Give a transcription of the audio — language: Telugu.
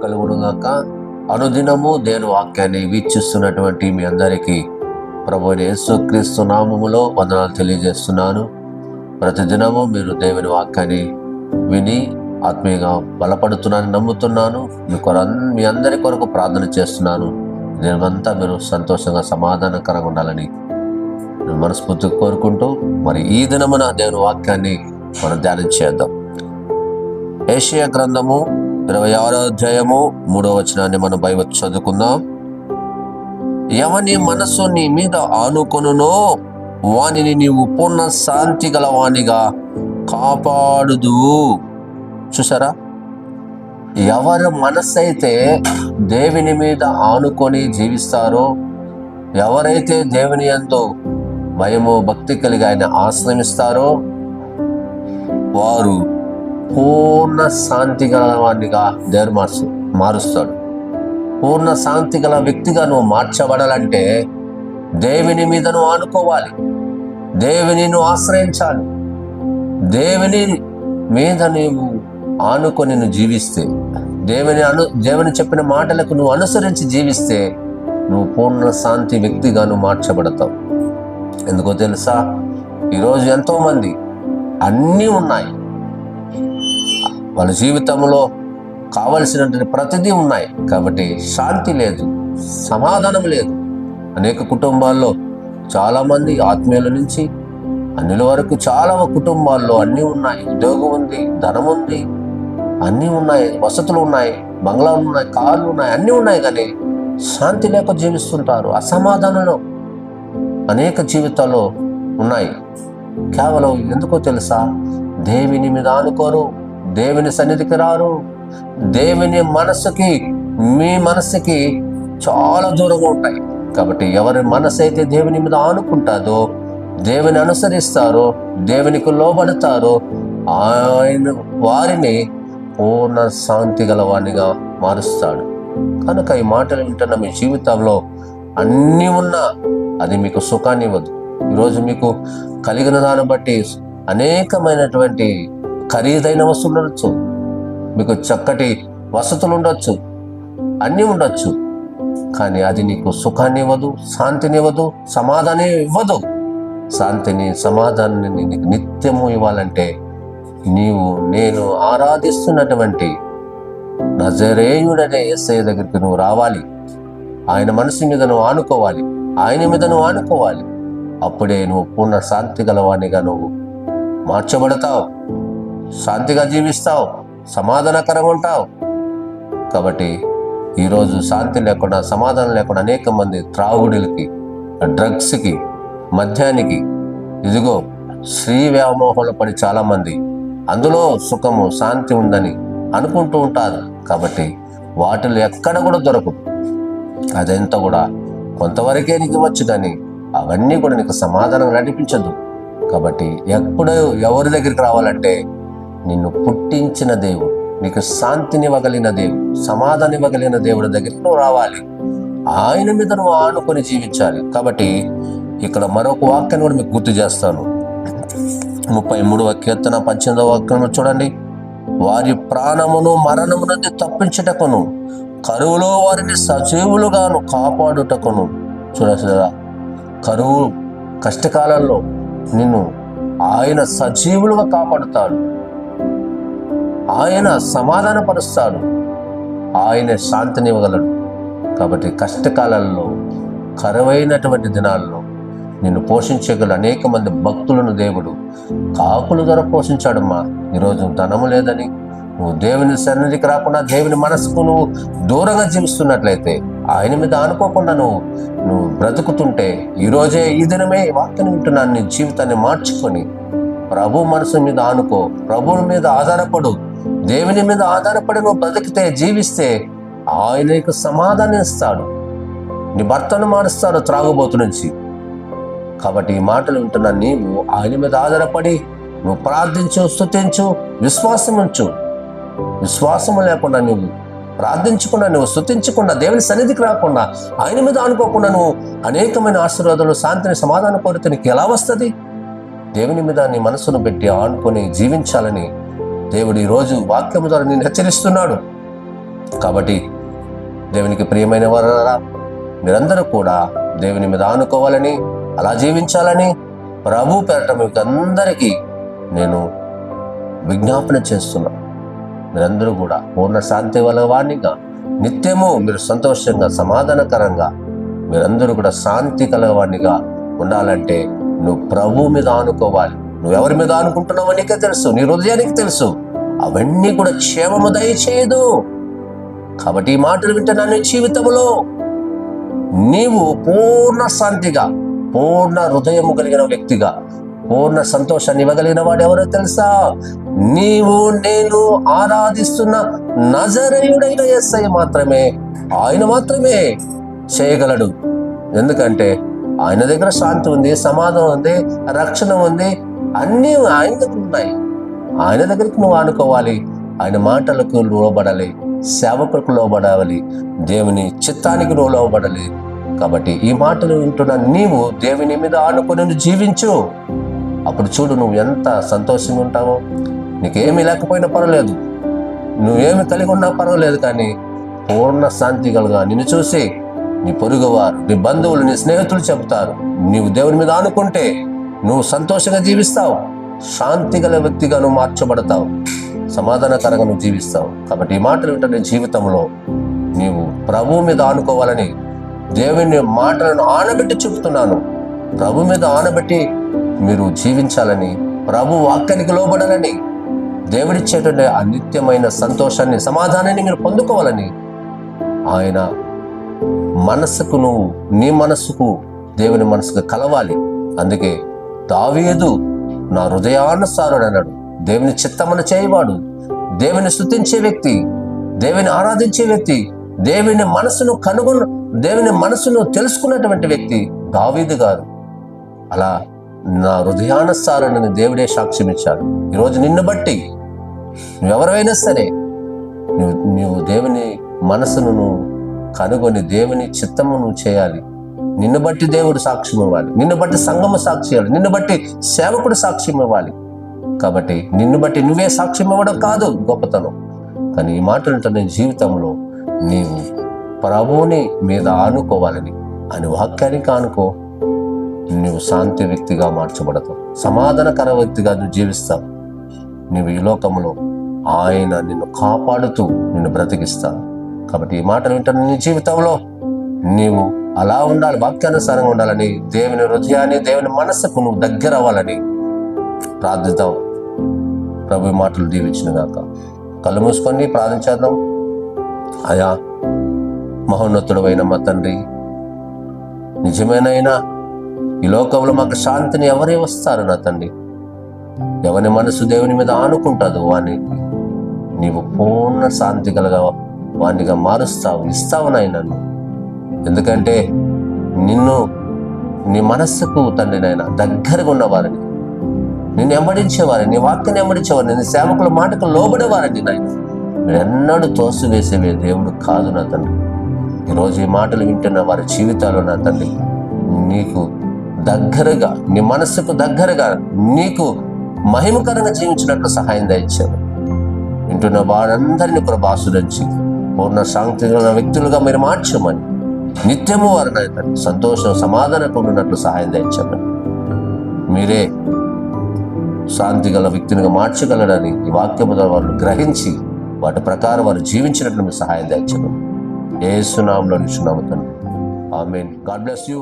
కలుగునుగాక. అనుదినము దేవుని వాక్యాన్ని వీక్షిస్తున్నటువంటి మీ అందరికీ ప్రభువైన యేసుక్రీస్తు నామములో వందనాలు తెలియజేస్తున్నాను. ప్రతిదినము మీరు దేవుని వాక్యాన్ని విని ఆత్మీయంగా బలపడుతున్నానని నమ్ముతున్నాను. మీ అందరి కొరకు ప్రార్థన చేస్తున్నాను. దీనిమంతా మీరు సంతోషంగా సమాధానకరంగా ఉండాలని నేను మనస్ఫూర్తిగా కోరుకుంటూ మరి ఈ దినమున దేవుని వాక్యాన్ని మనం ధ్యానం చేద్దాం. యెషయా గ్రంథము 26వ అధ్యాయము 3వ వచనాన్ని మనం బైబిల్ చదువుకుందాం. ఎవని మనసు నీ మీద ఆనుకొనునో వానిని నీవు పూర్ణ శాంతి గలవానిగా కాపాడుదు. చూసారా, ఎవరి మనస్సు అయితే దేవుని మీద ఆనుకొని జీవిస్తారో, ఎవరైతే దేవుని యందు భయము భక్తి కలిగి ఆయన ఆశ్రమిస్తారో వారు పూర్ణ శాంతి గలవాడిగా దేవుడు మారుస్తాడు. పూర్ణ శాంతి గల వ్యక్తిగా నువ్వు మార్చబడాలంటే దేవుని మీద నువ్వు ఆనుకోవాలి, దేవుని నువ్వు ఆశ్రయించాలి. దేవుని మీద నీవు ఆనుకొని నువ్వు జీవిస్తే, దేవుని చెప్పిన మాటలకు నువ్వు అనుసరించి జీవిస్తే నువ్వు పూర్ణ శాంతి వ్యక్తిగా నువ్వు మార్చబడతావు. ఎందుకో తెలుసా, ఈరోజు ఎంతోమంది అన్నీ ఉన్నాయి, వాళ్ళ జీవితంలో కావలసినటువంటి ప్రతిదీ ఉన్నాయి, కాబట్టి శాంతి లేదు, సమాధానం లేదు. అనేక కుటుంబాల్లో చాలామంది ఆత్మీయుల నుంచి అన్నిల వరకు చాలా కుటుంబాల్లో అన్నీ ఉన్నాయి. ఉద్యోగం ఉంది, ధనం ఉంది, అన్నీ ఉన్నాయి, వసతులు ఉన్నాయి, బంగ్లాలు ఉన్నాయి, కార్లు ఉన్నాయి, అన్నీ ఉన్నాయి, కానీ శాంతి లేక జీవిస్తుంటారు. అసమాధానంలో అనేక జీవితాల్లో ఉన్నాయి. కేవలం ఎందుకో తెలుసా, దేవుని మీద ఆనుకోరు, దేవుని సన్నిధికి రారు. దేవుని మనస్సుకి మీ మనస్సుకి చాలా దూరంగా ఉంటాయి. కాబట్టి ఎవరి మనసు అయితే దేవుని మీద ఆనుకుంటాదో, దేవుని అనుసరిస్తారో, దేవునికి లోబడతారో ఆయన వారిని పూర్ణ శాంతి గలవానిగా మారుస్తాడు. కనుక ఈ మాటలు వింటున్న మీ జీవితంలో అన్నీ ఉన్నా అది మీకు సుఖాన్ని ఇవ్వదు. ఈరోజు మీకు కలిగిన దాన్ని బట్టి అనేకమైనటువంటి ఖరీదైన వస్తువులు ఉండొచ్చు, మీకు చక్కటి వసతులు ఉండొచ్చు, అన్నీ ఉండొచ్చు, కానీ అది నీకు సుఖాన్ని ఇవ్వదు, శాంతిని ఇవ్వదు, సమాధానం ఇవ్వదు. శాంతిని సమాధానాన్ని నీకు నిత్యము ఇవ్వాలంటే నేను ఆరాధిస్తున్నటువంటి నజరేయుడనే యేసయ్య దగ్గరికి నువ్వు రావాలి. ఆయన మనసు మీద నువ్వు ఆనుకోవాలి, ఆయన మీద నువ్వు ఆనుకోవాలి. అప్పుడే నువ్వు పూర్ణ శాంతి గలవానిగా నువ్వు మార్చబడతావు, శాంతిగా జీవిస్తావు, సమాధానకరంగా ఉంటావు. కాబట్టి ఈరోజు శాంతి లేకుండా, సమాధానం లేకుండా అనేక మంది త్రాగుడులకి, డ్రగ్స్కి, మద్యానికి, ఇదిగో స్త్రీ వ్యామోహంలో పడి చాలామంది అందులో సుఖము శాంతి ఉందని అనుకుంటూ ఉంటారు. కాబట్టి వాటిలో ఎక్కడ కూడా దొరకదు. అదంతా కూడా కొంతవరకే నీకు ఇవ్వచ్చు, కానీ అవన్నీ కూడా నీకు సమాధానం నడిపించదు. కాబట్టి ఎప్పుడు ఎవరి దగ్గరికి రావాలంటే నిన్ను పుట్టించిన దేవుడు, నీకు శాంతిని ఇవ్వగలిగిన దేవుడు, సమాధానం ఇవ్వగలిగిన దేవుడి దగ్గరికి నువ్వు రావాలి. ఆయన మీద నువ్వు ఆనుకొని జీవించాలి. కాబట్టి ఇక్కడ మరొక వాక్యాన్ని కూడా మీకు గుర్తు చేస్తాను. 33వ కీర్తన 18వ వాక్యం చూడండి. వారి ప్రాణమును మరణము నుండి తప్పించుటకును, కరువులో వారిని సజీవులుగాను కాపాడుటకును. చూడరా, కరువు కష్టకాలంలో నిన్ను ఆయన సజీవులుగా కాపాడుతాడు, ఆయన సమాధానపరుస్తాడు, ఆయన శాంతిని ఇవ్వగలడు. కాబట్టి కష్టకాలంలో, కరువైనటువంటి దినాల్లో నిన్ను పోషించగల అనేక మంది భక్తులను దేవుడు కాకుల ద్వారా పోషించాడమ్మా. ఈరోజు ధనము లేదని నువ్వు దేవుని సన్నిధికి రాకుండా, దేవుని మనసుకు నువ్వు దూరంగా జీవిస్తున్నట్లయితే, ఆయన మీద ఆనుకోకుండా నువ్వు బ్రతుకుతుంటే, ఈరోజే ఈ దినమే వాక్యం వింటున్నాను, నీ జీవితాన్ని మార్చుకొని ప్రభు మనసు మీద ఆనుకో, ప్రభువుని మీద ఆధారపడు. దేవుని మీద ఆధారపడి నువ్వు బ్రతికితే, జీవిస్తే ఆయన నీకు సమాధానం ఇస్తాడు. నీ భర్తను మారుస్తాడు త్రాగుబోతు నుంచి. కాబట్టి ఈ మాటలు వింటున్నా నీవు ఆయన మీద ఆధారపడి నువ్వు ప్రార్థించు, స్తుతించు, విశ్వాసం ఉంచు. విశ్వాసము లేకుండా నువ్వు ప్రార్థించకుండా, నువ్వు స్తుతించకుండా, దేవుని సన్నిధికి రాకుండా, ఆయన మీద ఆనుకోకుండా నువ్వు అనేకమైన ఆశీర్వాదాలు, శాంతిని, సమాధానం కోరితే నీకు ఎలా వస్తుంది? దేవుని మీద నీ మనసును పెట్టి ఆనుకొని జీవించాలని దేవుడు ఈరోజు వాక్యము ద్వారా నేను హెచ్చరిస్తున్నాడు. కాబట్టి దేవునికి ప్రియమైన వారలారా, మీరందరూ కూడా దేవుని మీద ఆనుకోవాలని, అలా జీవించాలని ప్రభు పేరట మీకు అందరికీ నేను విజ్ఞాపన చేస్తున్నా. మీరందరూ కూడా పూర్ణ శాంతి కలవానిగా, నిత్యము మీరు సంతోషంగా, సమాధానకరంగా, మీరందరూ కూడా శాంతి కలవానిగా ఉండాలంటే నువ్వు ప్రభు మీద ఆనుకోవాలి. నువ్వు ఎవరి మీద ఆనుకుంటున్నావో నీకే తెలుసు, నీ హృదయానికి తెలుసు. అవన్నీ కూడా క్షేమము దయచేయదు. కాబట్టి ఈ మాటలు వింటున్నా నీ జీవితంలో నీవు పూర్ణ శాంతిగా, పూర్ణ హృదయము కలిగిన వ్యక్తిగా, పూర్ణ సంతోషాన్ని ఇవ్వగలిగిన వాడు ఎవరో తెలుసా? నీవు నేను ఆరాధిస్తున్న నజరేయుడైన యేసయ్య మాత్రమే. ఆయన మాత్రమే చేయగలడు. ఎందుకంటే ఆయన దగ్గర శాంతి ఉంది, సమాధానం ఉంది, రక్షణ ఉంది, అన్నీ ఆయన దగ్గర ఉన్నాయి. ఆయన దగ్గరికి నువ్వు ఆనుకోవాలి. ఆయన మాటలకు లోబడాలి, సేవకులకు లోబడాలి, దేవుని చిత్తానికి నువ్వు లోబడాలి. కాబట్టి ఈ మాటలు వింటున్న నీవు దేవుని మీద ఆనుకొని జీవించు. అప్పుడు చూడు నువ్వు ఎంత సంతోషంగా ఉంటావో. నీకేమీ లేకపోయినా పర్వాలేదు, నువ్వేమి కలిగి ఉన్నా పర్వాలేదు, కానీ పూర్ణ శాంతి కలుగా నిన్ను చూసి నీ పొరుగువారు, నీ బంధువులు, నీ స్నేహితులు చెబుతారు, నీవు దేవుని మీద ఆనుకుంటే నువ్వు సంతోషంగా జీవిస్తావు, శాంతి గల వ్యక్తిగా నువ్వు మార్చబడతావు, సమాధానకరంగా నువ్వు జీవిస్తావు. కాబట్టి ఈ మాటలు వింటే జీవితంలో నీవు ప్రభువు మీద ఆనుకోవాలని దేవుని మాటలను ఆనబెట్టి చెబుతున్నాను. ప్రభు మీద ఆనబెట్టి మీరు జీవించాలని, ప్రభు వాక్యానికి లోబడాలని, దేవుడిచ్చేటువంటి ఆ నిత్యమైన సంతోషాన్ని, సమాధానాన్ని మీరు పొందుకోవాలని ఆయన మనస్సుకు, నువ్వు నీ మనస్సుకు దేవుని మనసుకు కలవాలి. అందుకే దావీదు నా హృదయానుసారుడు అన్నాడు. దేవుని చిత్తమును చేయవాడు, దేవుని స్తుతించే వ్యక్తి, దేవుని ఆరాధించే వ్యక్తి, దేవుని మనసును దేవుని మనసును తెలుసుకున్నటువంటి వ్యక్తి దావీదు గారు. అలా నా హృదయానుసారుడని దేవుడే సాక్ష్యం ఇచ్చాడు. ఈరోజు నిన్ను బట్టి నువ్వెవరైనా సరే నువ్వు దేవుని మనసును నువ్వు కనుగొని దేవుని చిత్తము నువ్వు చేయాలి. నిన్ను బట్టి దేవుడు సాక్ష్యం ఇవ్వాలి, నిన్ను బట్టి సంఘము సాక్షి ఇవ్వాలి, నిన్ను బట్టి సేవకుడు సాక్ష్యం ఇవ్వాలి. కాబట్టి నిన్ను బట్టి నువ్వే సాక్ష్యం ఇవ్వడం కాదు గొప్పతనం, కానీ ఈ మాటలు నీ జీవితంలో నీవు ప్రభువుని మీద ఆనుకోవాలని, ఆయన వాక్యానికి ఆనుకో. నువ్వు శాంతి వ్యక్తిగా మార్చబడతావు, సమాధానకర వ్యక్తిగా నువ్వు జీవిస్తావు. నువ్వు ఈ లోకంలో ఆయన నిన్ను కాపాడుతూ నిన్ను బ్రతికిస్తావు. కాబట్టి ఈ మాటలు వింటున్న నీ జీవితంలో నీవు అలా ఉండాలి, వాక్యానుసారంగా ఉండాలని, దేవుని హృదయాన్ని, దేవుని మనస్సుకు నువ్వు దగ్గర అవ్వాలని ప్రార్థిద్దాం. ప్రభు ఈ మాటలు దీవించిన గాక. కళ్ళు మూసుకొని ప్రార్థించేద్దాం. ఆయా మహోన్నతుడు అయిన మా తండ్రి, నిజమేనైనా ఈ లోకంలో మాకు శాంతిని ఎవరే వస్తారు నా తండ్రి? ఎవరి మనసు దేవుని మీద ఆనుకుంటుందో వాని నీవు పూర్ణ శాంతి కలగా వానిగా మారుస్తావు, ఇస్తావు నాయనను. ఎందుకంటే నిన్ను నీ మనస్సుకు తండ్రి నాయన దగ్గరగా ఉన్నవారిని, నిన్ను వెంబడించేవారిని, నీ వాక్యాన్ని వెంబడించేవారిని, నీ సేవకుల మాటకు లోబడేవారండి నాయన. మీరు ఎన్నడూ తోసివేసేవే దేవుడు కాదు నా తండ్రి. ఈరోజు ఈ మాటలు వింటున్న వారి జీవితాలు నా తండ్రి నీకు దగ్గరగా, నీ మనస్సుకు దగ్గరగా, నీకు మహిమకరంగా జీవించినట్లు సహాయం దయచేయండి. వింటున్న వారందరినీ ప్రభాసురించి పూర్ణ శాంతి వ్యక్తులుగా మీరు మార్చమని, నిత్యము వారిని సంతోషం సమాధానం ఉన్నట్లు సహాయం దయచేయండి. మీరే శాంతి గల వ్యక్తినిగా మార్చగలడని ఈ వాక్యము ద్వారా వారు గ్రహించి వాటి ప్రకారం వారు జీవించినట్లు మీరు సహాయం దయచేయండి. యేసు నామములో నిలుచున్నాము తండ్రి. ఆమేన్. God bless you.